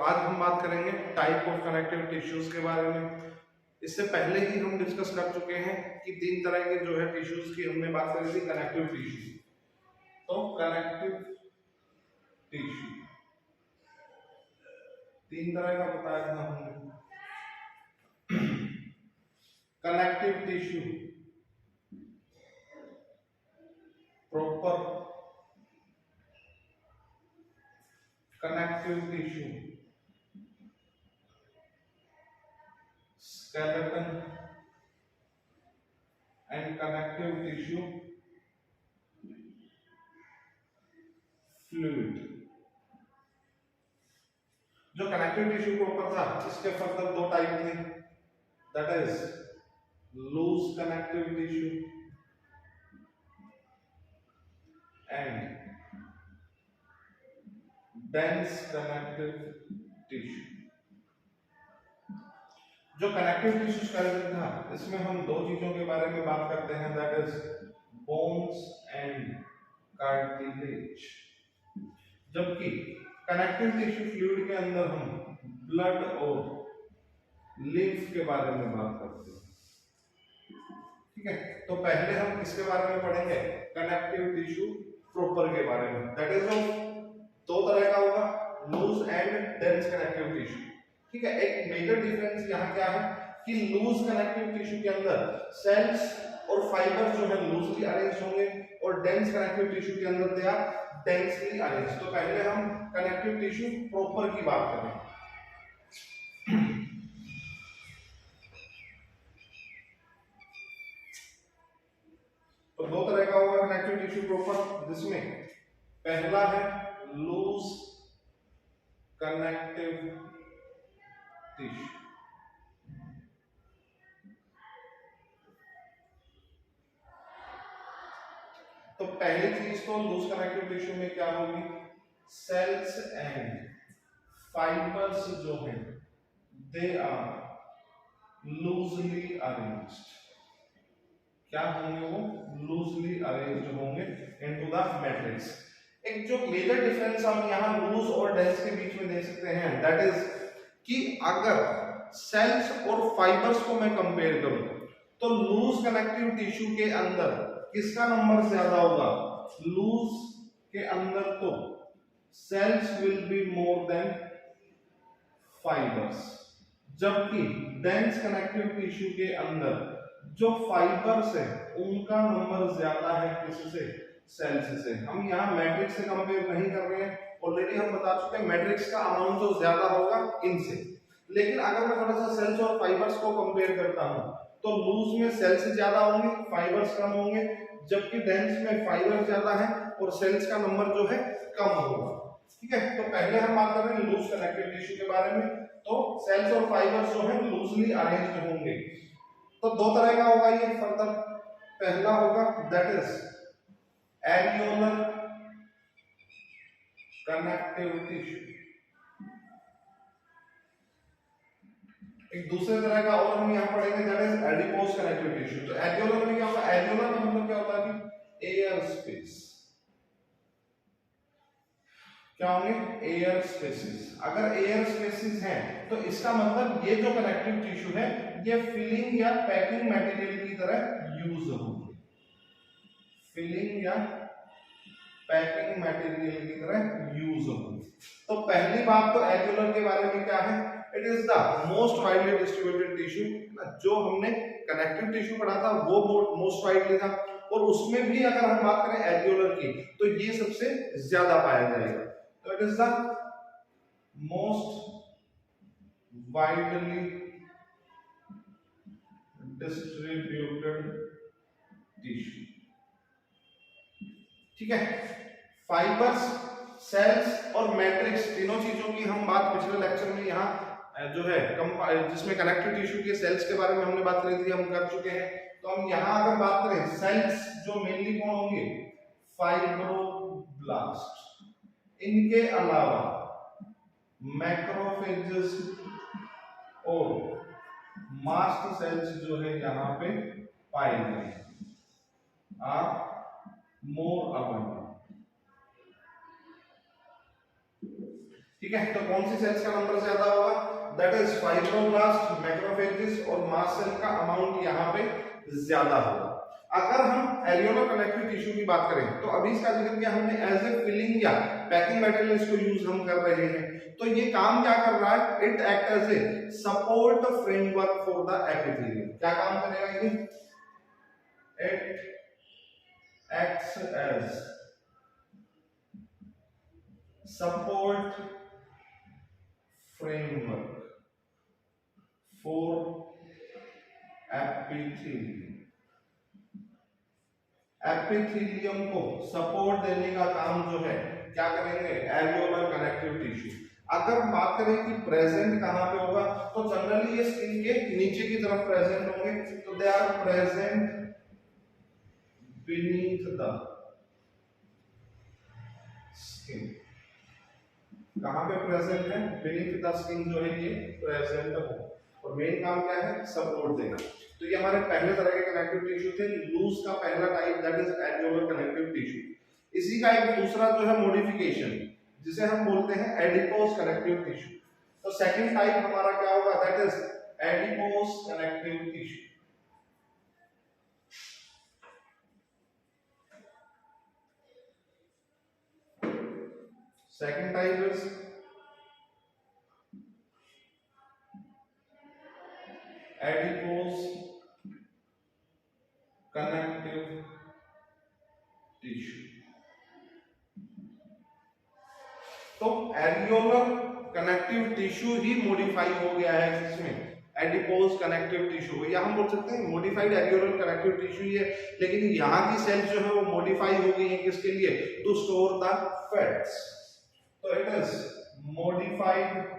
आज हम बात करेंगे टाइप ऑफ कनेक्टिव टिश्यूज के बारे में। इससे पहले ही हम डिस्कस कर चुके हैं कि तीन तरह के जो है टिश्यूज की हमने बात करी थी कनेक्टिव टिश्यू। तो कनेक्टिव टिश्यू तीन तरह का बताया था हमने। Connective tissue proper connective tissue skeleton and connective tissue fluid। जो कनेक्टिव टिश्यू प्रॉपर था इसके फर्दर दो टाइप थे, that is loose connective tissue and dense connective tissue. जो कनेक्टिव टिश्यू स्केलेटन था इसमें हम दो चीजों के बारे में बात करते हैं, that is bones and cartilage. जबकि कनेक्टिव टिश्यू फ्लूइड के अंदर हम ब्लड और लिम्फ के बारे में बात करते हैं। ठीक है, तो पहले हम इसके बारे में पढ़ेंगे कनेक्टिव टिश्यू प्रॉपर के बारे में, दैट इज दो तरह का होगा, loose and dense connective tissue. ठीक है, एक मेजर डिफरेंस यहाँ क्या है कि लूज कनेक्टिव टिश्यू के अंदर सेल्स और फाइबर्स जो है लूजली अरेंज होंगे और डेंस कनेक्टिव टिश्यू के अंदर दे आर डेंसली अरेंज। तो पहले हम कनेक्टिव टिश्यू प्रॉपर की बात करें। तो दो तरह का होगा कनेक्टिव टिश्यू प्रॉपर, जिसमें पहला है लूज कनेक्टिव टिश्यू। तो पहली चीज तो लूज कनेक्टिव टिश्यू में क्या होगी, सेल्स एंड फाइबर्स जो है दे आर लूजली अरेंज्ड। क्या होंगे वो लूजली अरेंज्ड होंगे इनटू द मैट्रिक्स। एक जो मेजर डिफरेंस हम यहाँ लूज और डेंस के बीच में दे सकते हैं, दैट इज कि अगर सेल्स और फाइबर्स को मैं कंपेयर करूं तो लूज कनेक्टिव टिश्यू के अंदर किसका नंबर ज्यादा होगा, लूज के अंदर तो cells will be more than fibres, जबकि डेंस कनेक्टिव टिश्यू के अंदर जो फाइबर्स है उनका नंबर ज्यादा है किससे, सेल्स से। हम यहाँ मैट्रिक्स से कंपेयर नहीं कर रहे हैं, ऑलरेडी हम बता चुके हैं मैट्रिक्स का अमाउंट जो ज्यादा होगा इनसे। लेकिन अगर मैं थोड़ा सा सेल्स और फाइबर्स को कंपेयर करता हूं तो लूज में सेल्स ज्यादा होंगे, फाइबर्स कम होंगे, जबकि डेंस में फाइबर ज्यादा है और सेल्स का नंबर जो है कम होगा। ठीक है, तो पहले हम बात कर रहे हैं लूज कनेक्टिव टिश्यू के बारे में। तो सेल्स और फाइबर्स जो है लूजली अरेंज्ड होंगे। तो दो तरह का होगा ये फर्दर। पहला होगा that is alveolar connective tissue. एक दूसरे तरह का और हम यहाँ पढ़ेंगे that is adipose connective tissue. तो एल्वियोलर में क्या होगा, एल्वियोलर का मतलब क्या होता है कि एयर स्पेस। क्या होंगे, एयर स्पेसेस। अगर एयर स्पेसेस हैं तो इसका मतलब ये जो कनेक्टिव टिश्यू है ये फिलिंग या पैकिंग मटेरियल की तरह यूज होंगे, फिलिंग या पैकिंग मटेरियल की तरह यूज होंगे। तो पहली बात तो एल्वियोलर के बारे में क्या है, it is the most widely distributed tissue. जो हमने कनेक्टिव टिश्यू पढ़ा था वो मोस्ट वाइडली था, और उसमें भी अगर हम बात करें एल्वियोलर की तो ये सबसे ज्यादा पाया जाएगा। तो it is the most widely distributed tissue. ठीक है, फाइबर्स, सेल्स और मैट्रिक्स तीनों चीजों की हम बात पिछले लेक्चर में यहाँ जो है जिसमें कनेक्टिव टिश्यू के सेल्स के बारे में हमने बात करी थी, हम कर चुके हैं। तो हम यहाँ अगर बात करें सेल्स जो मेनली कौन होंगे, फाइब्रोब्लास्ट। इनके अलावा मैक्रोफेजेस और मास्ट सेल्स जो है यहाँ पे पाए गए आर मोर अबंडेंट। ठीक है, तो कौन सी सेल्स का नंबर ज्यादा होगा? दैट इज फाइब्रोब्लास्ट, मैक्रोफेजेस और मास्ट सेल का अमाउंट यहाँ पे ज्यादा होगा। अगर हम एरियोलर कनेक्टिव टिश्यू की बात करें तो अभी इसका जिक्र किया हमने एज ए फिलिंग या पैकिंग मटेरियल इसको यूज हम कर रहे हैं। तो ये काम क्या कर रहा है? It act as a support framework for the epithelium. क्या काम करेगा ये? It acts as support framework for epithelium. Epithelium को सपोर्ट देने का काम जो है क्या करेंगे? Areolar connective tissue. अगर बात करें कि प्रेजेंट कहां पे होगा, तो जनरली ये स्किन के नीचे की तरफ प्रेजेंट होंगे, तो they are present beneath the skin. कहां पे प्रेजेंट है? बीनीथ द स्किन जो है ये प्रेजेंट हो, और मेन काम क्या है? सपोर्ट देना। तो ये हमारे पहले तरह के कनेक्टिव टिश्यू थे। लूज का पहला type that is areolar connective tissue. इसी का एक दूसरा जो है मॉडिफिकेशन, जिसे हम बोलते हैं एडिपोज कनेक्टिव टिश्यू। तो सेकंड टाइप हमारा क्या होगा? That is adipose connective tissue. Second type is adipose connective tissue। तो एरियोलर कनेक्टिव टिश्यू ही मॉडिफाई हो गया है इसमें एडिपोज कनेक्टिव टिश्यू, या हम बोल सकते हैं मॉडिफाइड एरियोलर कनेक्टिव टिश्यू ही है। लेकिन यहाँ की सेल्स जो है वो मॉडिफाई हो गई है किसके लिए? To store the fats. तो it is modified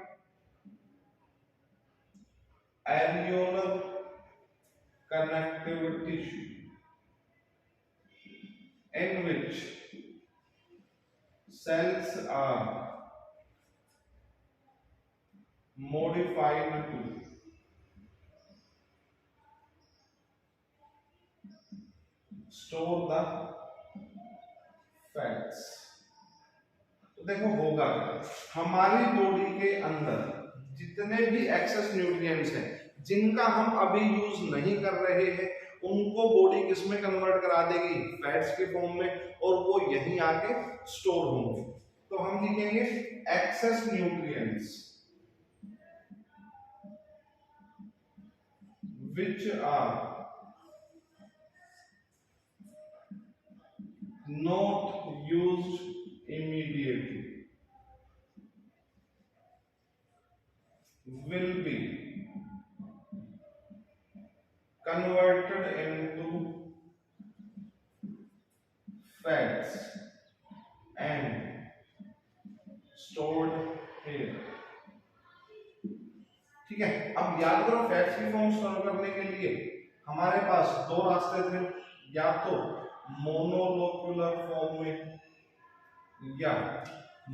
areolar connective tissue in which cells are modified to store the fats। तो देखो होगा हमारी बॉडी के अंदर जितने भी एक्सेस न्यूट्रिएंट्स हैं जिनका हम अभी यूज नहीं कर रहे हैं, उनको बॉडी किस में कन्वर्ट करा देगी? फैट्स के फॉर्म में, और वो यहीं आके स्टोर होंगे। तो हम लिखेंगे excess nutrients which are not used immediately will be converted into fats and stored here। ठीक है, अब याद करो फैट्स की फॉर्म स्टोर करने के लिए हमारे पास दो रास्ते थे, या तो मोनोलोकुलर फॉर्म में या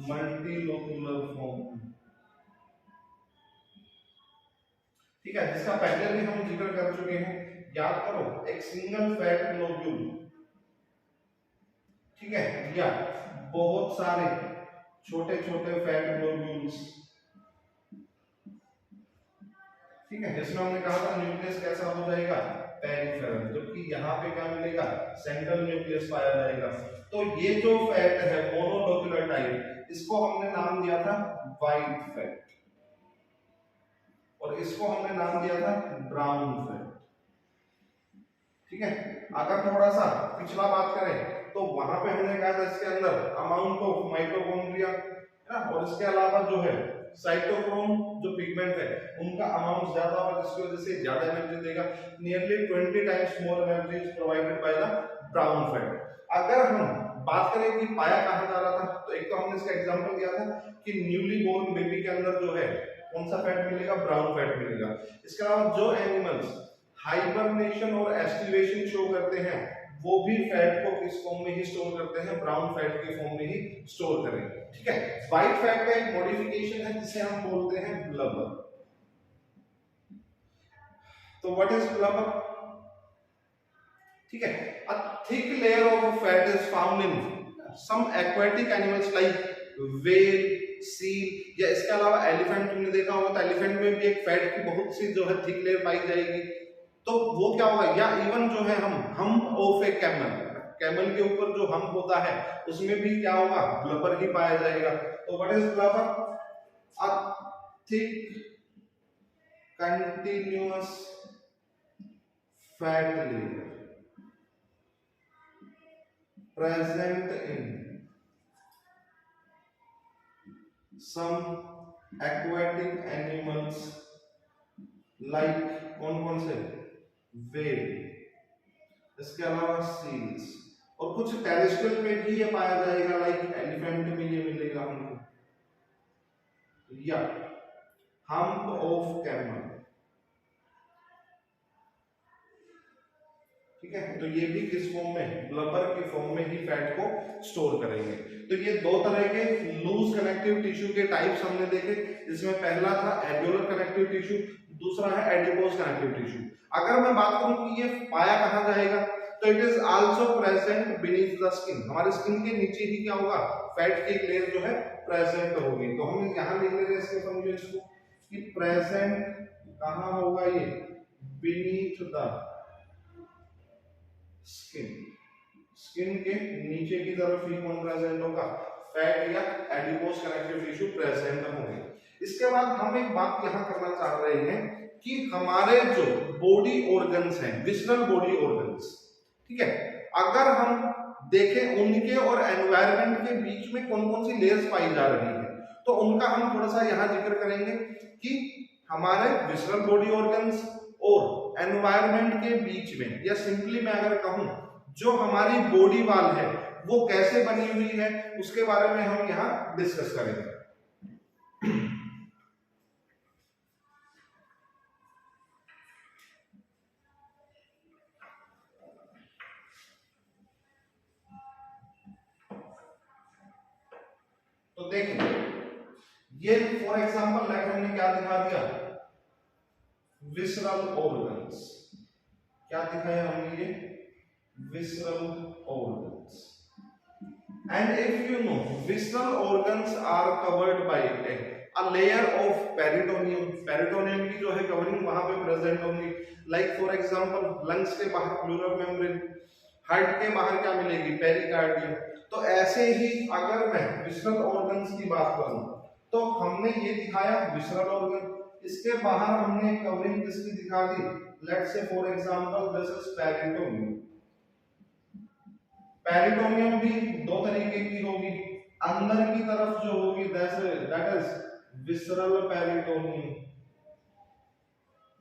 मल्टीलोकुलर फॉर्म में। ठीक है, जिसका पहले भी हम जिक्र कर चुके हैं। याद करो एक सिंगल फैट ग्लोब्यूल, ठीक है, या बहुत सारे छोटे छोटे फैट ग्लोब्यूल्स, ठीक है, जिसमें हमने कहा था न्यूक्लियस कैसा हो जाएगा? पेरिफेरल, जबकि यहाँ पे क्या मिलेगा? सेंट्रल न्यूक्लियस पाया जाएगा। तो ये जो फैट है मोनोलोकुलर टाइप, इसको हमने नाम दिया था व्हाइट फैट, और इसको हमने नाम दिया था ब्राउन फैट। ठीक है, अगर थोड़ा सा पिछला बात करें तो वहां पे हमने कहा था इसके अंदर अमाउंट ऑफ माइटोकॉन्ड्रिया है ना, और इसके अलावा जो है साइटोक्रोम जो पिगमेंट है उनका अमाउंट ज्यादा होगा, जिसकी वजह से ज्यादा एनर्जी देगा। Nearly 20 times more energy is provided by the brown fat. अगर हम बात करें कि पाया कहां जा रहा था, तो एक तो हमने इसका एग्जांपल दिया था कि न्यूली बोर्न बेबी के अंदर जो है कौन सा फैट मिलेगा? ब्राउन फैट मिलेगा। इसके अलावा जो एनिमल्स हाइबरनेशन और एस्टिवेशन शो करते हैं वो भी फैट को किस फॉर्म में ही स्टोर करते हैं? ब्राउन फैट के फॉर्म में ही स्टोर करेंगे। ठीक है, व्हाइट फैट का एक मॉडिफिकेशन है जिसे हम बोलते हैं ब्लबर। तो व्हाट इज ब्लबर? ठीक है, a thick layer of fat is found in some aquatic animals like whale, seal, या इसके अलावा एलिफेंट तुमने देखा होगा तो एलिफेंट में भी एक फैट की बहुत सी जो है थिक लेयर पाई जाएगी, तो वो क्या होगा, या इवन जो है हम ऑफ ए कैमल, कैमल के ऊपर जो हम्प होता है उसमें भी क्या होगा, ब्लबर ही पाया जाएगा। तो what is blubber? A thick continuous fat layer present in some aquatic animals like कौन कौन से, whale, इसके अलावा seals, और कुछ टेरेस्ट्रियल में भी ये पाया जाएगा, लाइक एलिफेंट में ये मिलेगा हमको, या hump of camel, ठीक है। तो ये भी किस फॉर्म में, ब्लबर के फॉर्म में ही फैट को स्टोर करेंगे। तो ये दो तरह के लूज कनेक्टिव टिश्यू के टाइप्स हमने देखे, जिसमें पहला था एल्वियोलर कनेक्टिव टिश्यू, दूसरा है एडिपोज कनेक्टिव टिश्यू। अगर मैं बात करूं कि ये पाया कहां जाएगा, तो it is also present beneath the skin, हमारे स्किन के नीचे ही क्या होगा, फैट की लेयर जो है प्रेजेंट होगी। तो हम यहां लिख लेते हैं इसको, समझो इसको कि प्रेजेंट कहां होगा, ये बीनीथ द स्किन, स्किन के नीचे की तरफ ही कौन प्रेजेंट होगा, फैट या एडिपोज कनेक्टिव टिश्यू प्रेजेंट होंगे। इसके बाद हम एक बात यहां करना चाह रहे हैं कि हमारे जो बॉडी ऑर्गन्स हैं, विसरल बॉडी ऑर्गन्स, ठीक है, अगर हम देखें उनके और एनवायरनमेंट के बीच में कौन कौन सी लेयर्स पाई जा रही है, तो उनका हम थोड़ा सा यहां जिक्र करेंगे कि हमारे विसरल बॉडी ऑर्गन्स और एनवायरनमेंट के बीच में, या सिंपली मैं अगर कहूं जो हमारी बॉडी वाल है वो कैसे बनी हुई है, उसके बारे में हम यहां डिस्कस करेंगे। तो देखिए, ये फॉर एग्जांपल लाइक हमने क्या दिखा दिया, विसरल ऑर्गन्स, क्या दिखाया हमने, ये visceral organs, and if you know visceral organs are covered by a layer of peritoneum, peritoneum की जो है कवरिंग वहां पे प्रेजेंट होंगी, लाइक फॉर एग्जांपल लंग्स के बाहर प्लूरल मेम्ब्रेन, हार्ट के बाहर क्या मिलेगी, पेरिकार्डियम। तो ऐसे ही अगर मैं विसरल ऑर्गन्स की बात करूं तो हमने ये दिखाया विसरल ऑर्गन, इसके बाहर हमने कवरिंग किसकी दिखा दी, let's say for example this is peritoneum. Peritoneum भी दो तरीके की होगी, अंदर की तरफ जो होगी दैट इज विसरल पेरिटोनियम,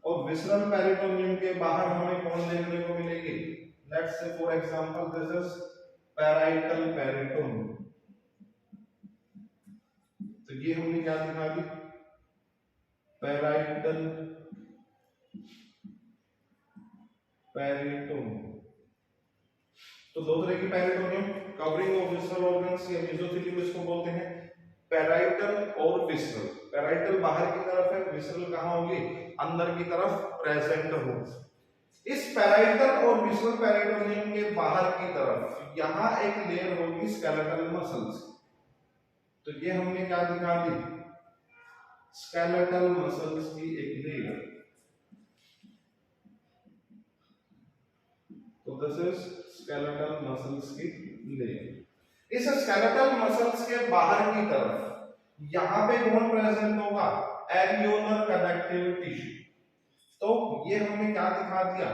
और विसरल पेरिटोनियम के बाहर हमें कौन देखने को मिलेगी, let's say for example this is parietal peritoneum. तो ये हमने क्या दिखा दी, पैराइटल पेरिटोनियम। तो दो तरह की peritoneum, covering of visceral organs या मेसोथेलियम इसको बोलते हैं, पैराइटल और विसरल। पैराइटल बाहर की तरफ है, विसरल कहां होगी, अंदर की तरफ प्रेजेंट होगी। इस पैराइटल और विसरल पेरिटोनियम के बाहर की तरफ यहां एक लेयर होगी स्केलेटल मसल्स। तो ये हमने क्या दिखा दी, स्केलेटल मसल्स की एक लेयर। तो दिस इज स्केलेटल मसल्स की लेयर। इस स्केलेटल मसल्स के बाहर की तरफ यहां पे कौन प्रेजेंट होगा, एल्वियोलर कनेक्टिव टिश्यू। तो ये हमने क्या दिखा दिया,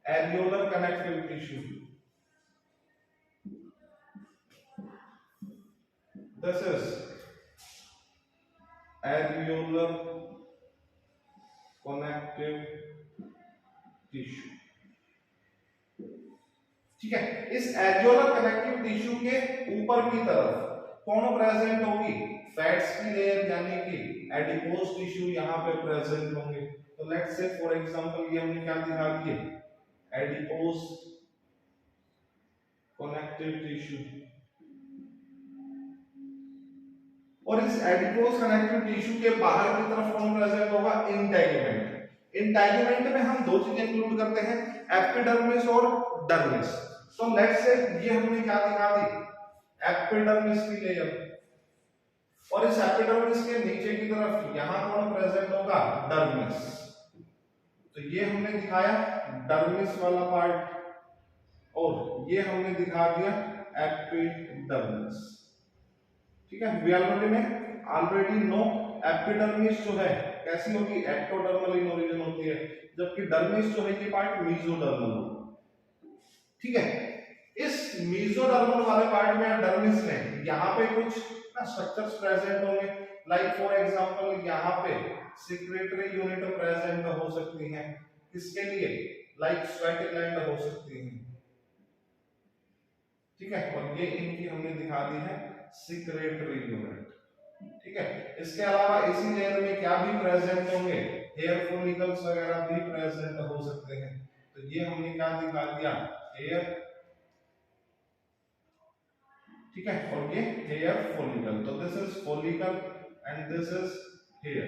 alveolar connective tissue, this is alveolar connective tissue, ठीक है। इस एल्वियोलर कनेक्टिव टिश्यू के ऊपर की तरफ कौन प्रेजेंट होगी, फैट्स की लेयर यानी कि एडिपोज टिश्यू यहां पे प्रेजेंट होंगे। तो लेट्स से फॉर एग्जांपल ये हमने क्या दिखा दिए, एडिपोज कनेक्टिव टिश्यू, और इस एडिपोज कनेक्टिव टिश्यू के बाहर की तरफ कौन प्रेजेंट होगा, इंटेगुमेंट। इंटेगुमेंट में हम दो चीजें इंक्लूड करते हैं, एपिडर्मिस और डर्मिस। तो लेट्स से ये हमने क्या दिखा दी, एपिडर्मिस की लेयर, और इस एपिडर्मिस के नीचे की तरफ यहां कौन प्रेजेंट होगा, डर्मिस। तो ये हमने दिखाया डर्मिस वाला पार्ट, और ये हमने दिखा दिया एपिडर्मिस। ठीक है, वी ऑलरेडी नो एपिडर्मिस जो है कैसी होगी, एक्टोडर्मल इन ओरिजिन होती है, जबकि डर्मिस जो है ये पार्ट मेसोडर्मल होगा। ठीक है, इस मेसोडर्मल वाले पार्ट में डर्मिस में यहाँ पे कुछ स्ट्रक्चर्स प्रेजेंट होंगे, लाइक फॉर एग्जांपल यहाँ पे सिक्रेटरी यूनिट प्रेजेंट हो सकती हैं, किसके लिए, लाइक स्वेट ग्लैंड हो सकती हैं। ठीक है, और ये इनकी हमने दिखा दी है सिक्रेटरी यूनिट। ठीक है, इसके अलावा इसी लेयर में क्या भी प्रेजेंट होंगे, हेयर फॉलिकल्स वगैरह भी प्रेजेंट हो सकते हैं। तो ये हमने क्या दिखा दिया, हेयर। ठीक है, और ये हेयर फॉलिकल, तो this is follicle and this is here.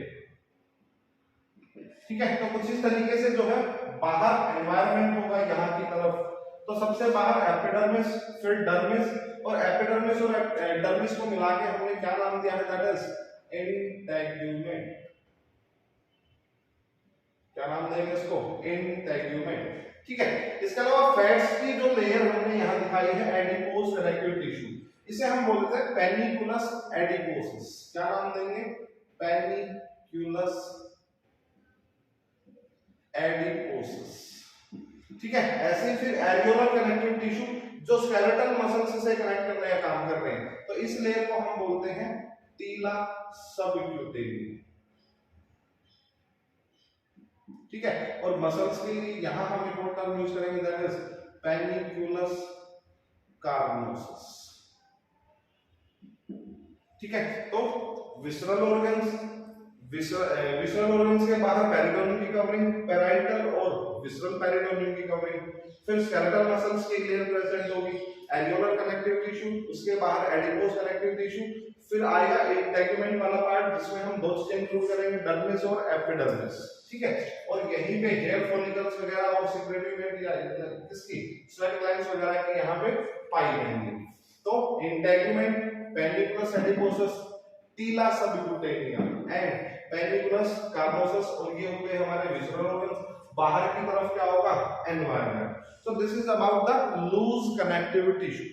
ठीक है, तो कुछ इस तरीके से जो है बाहर एनवायरनमेंट होगा यहाँ की तरफ। तो सबसे बाहर एपिडर्मिस, फिर डर्मिस, और एपिडर्मिस और डर्मिस को मिला के हमने क्या नाम दिया है, दैट इज इंटेग्यूमेंट। क्या नाम देंगे इसको, इंटेग्यूमेंट। ठीक है, इसके अलावा फैट्स की जो लेयर हमने यहाँ दिखाई है एडिपोज कनेक्टिव टिश्यू, इसे हम बोलते हैं पेनिकुलस एडिपोसिस। क्या नाम देंगे, पेनिकुलस एडिपोसिस। ठीक है, ऐसे फिर एरियोलर कनेक्टिव टिश्यू जो स्केलेटल मसल्स से कनेक्ट करने का काम कर रहे हैं, तो इस लेयर को हम बोलते हैं टीला सबक्यूटेनियम। ठीक है, और मसल्स के लिए यहां हम एक और टर्म यूज करेंगे, दैट इज पेनिकुलस कार्नोसिस। ठीक है, तो विसरल ऑर्गन्स, विसरल ऑर्गन्स के बाहर पेरिटोनियम की कवरिंग, पेराइटल और विसरल पेरिटोनियम की कवरिंग, फिर स्केलेटल मसल्स की लेयर प्रेजेंट होगी, एरियोलर कनेक्टिव टिश्यू, उसके बाहर एडिपोज कनेक्टिव टिश्यू, फिर आएगा इंटेग्यूमेंट वाला पार्ट जिसमें हम दो चीजें इंक्लूड करेंगे, डर्मिस और एपिडर्मिस। ठीक है, और यहीं पे हेयर फॉलिकल्स वगैरह और सिक्रेटरी ग्लैंड या किसकी, स्वेट ग्लैंड्स वगैरह की यहाँ पे पाई जाएंगी। तो इंटेग्यूमेंट, पेनिकुलस एडिपोसिस, टीला सबक्यूटेनियम एंड पेनिकुलस कार्नोसिस, और ये हो गए हमारे विसरल ऑर्गन्स। बाहर की तरफ क्या होगा, environment. So this is about the loose connective tissue.